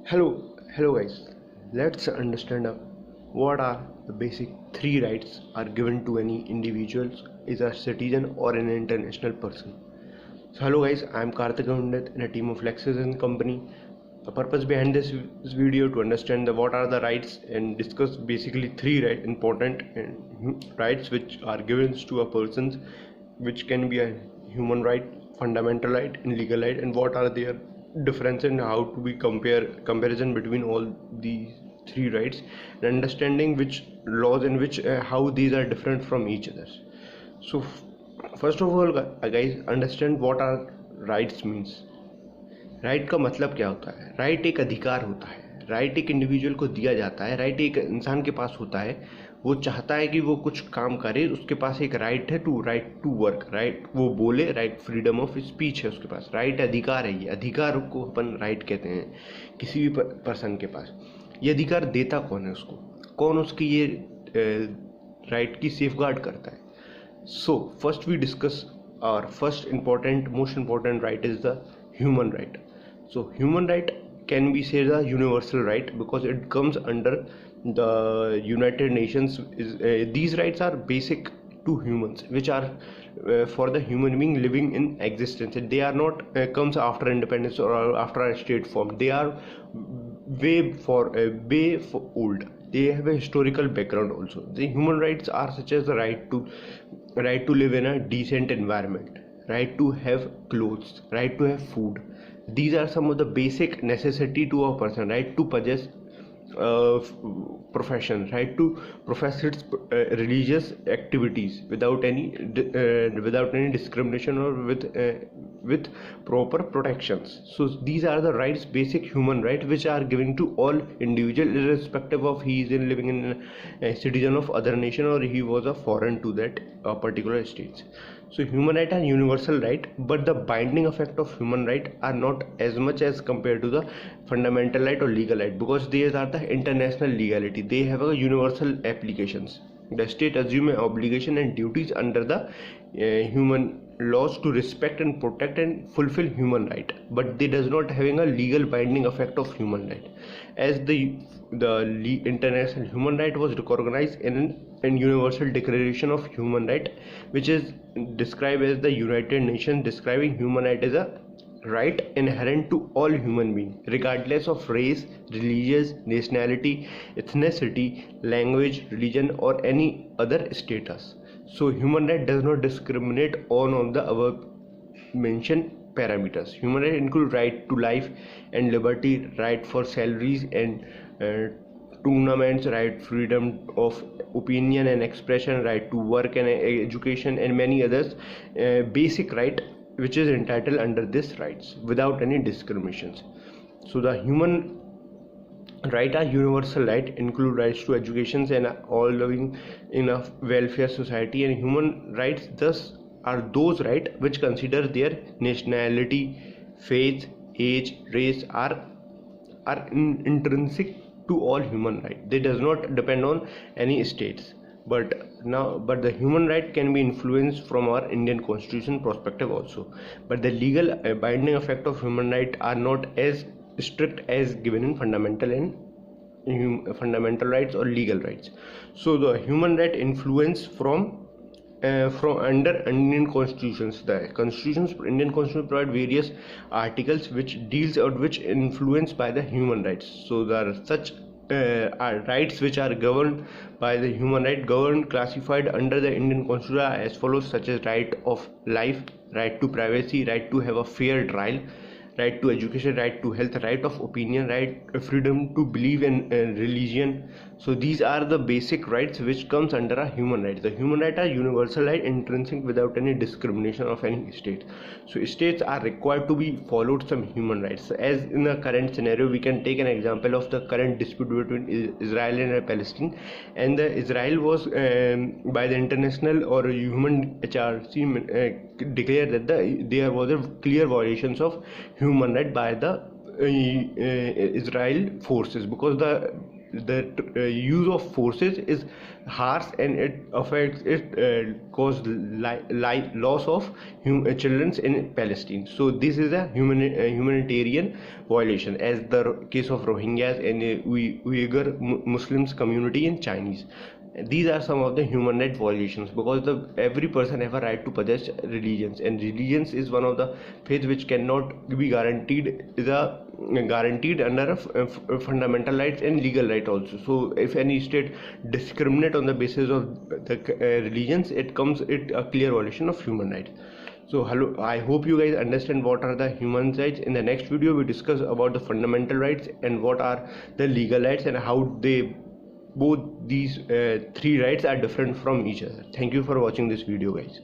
Hello guys. Let's understand what are the basic three rights are given to any individual, is a citizen or an international person. So hello guys, I am Karthik in a team of LEXIS and Company. The purpose behind this video to understand what are the rights and discuss basically three important rights which are given to a person, which can be a human right, fundamental right, and legal right, and what are their difference and how to be comparison between all these three rights, and understanding which laws and which how these are different from each other. So first of all guys, understand what are rights means. Right का मतलब क्या होता है? Right एक अधिकार होता है, right एक इंडिविजुअल को दिया जाता है, राइट एक इंसान के पास होता है, वो चाहता है कि वो कुछ काम करे, उसके पास एक राइट है टू वर्क, राइट वो बोले, राइट फ्रीडम ऑफ स्पीच है उसके पास, राइट अधिकार है। ये अधिकार को अपन राइट कहते हैं किसी भी पर्सन के पास। ये अधिकार देता कौन है उसको, कौन उसकी ये राइट की सेफगार्ड करता है? सो फर्स्ट वी डिस्कस और most important right is the human right. So human right can be said a universal right because it comes under the United Nations. These rights are basic to humans, which are for the human being living in existence. They are not comes after independence or after a state form. They are way for old. They have a historical background also. The human rights are such as the right to live in a decent environment, right to have clothes, right to have food. These are some of the basic necessity to a person. Right to possess profession, right to profess its religious activities without any discrimination or with proper protections. So these are the rights, basic human rights, which are given to all individual, irrespective of he is living in a citizen of other nation or he was a foreign to that particular states. So human right are universal right, but the binding effect of human right are not as much as compared to the fundamental right or legal right, because these are the international legality. They have a universal applications. The state assume an obligation and duties under the human laws to respect and protect and fulfill human right, but they does not having a legal binding effect of human right, as the international human right was recognized in Universal Declaration of Human Right, which is described as the United Nations describing human right as a right inherent to all human beings, regardless of race, religious, nationality, ethnicity, language, religion, or any other status. So human right does not discriminate on the above mentioned parameters. Human right include right to life and liberty, right for salaries and tournaments, right freedom of opinion and expression, right to work and education, and many others basic right which is entitled under these rights without any discriminations. So the human right are universal right, include rights to education and all living in a welfare society, and human rights thus are those rights which consider their nationality, faith, age, race are intrinsic to all human right. They does not depend on any states. But the human right can be influenced from our Indian Constitution perspective also. But the legal binding effect of human right are not as strict as given in fundamental rights or legal rights. So the human right influence from under Indian constitutions. The Indian constitution provide various articles which deals or which influenced by the human rights. So there are such are rights which are governed by the human right, governed classified under the Indian constitution as follows, such as right of life, right to privacy, right to have a fair trial, right to education, right to health, right of opinion, right freedom to believe in religion. So these are the basic rights which comes under a human right. The human right are universal right, intrinsic without any discrimination of any state. So states are required to be followed some human rights. As in the current scenario, we can take an example of the current dispute between Israel and Palestine, and the Israel was by the international or human HRC declared that there was a clear violations of human right by the Israel forces, because the use of forces is harsh, and it affects cause loss of children in Palestine. So this is a humanitarian violation, as the case of Rohingyas and Uyghur Muslims community in Chinese. These are some of the human right violations, because every person have a right to possess religions, and religions is one of the faith which cannot be guaranteed under fundamental rights and legal right also. So if any state discriminate on the basis of the religions, it a clear violation of human rights. So hello, I hope you guys understand what are the human rights. In the next video we discuss about the fundamental rights and what are the legal rights, and how both these three rights are different from each other. Thank you for watching this video, guys.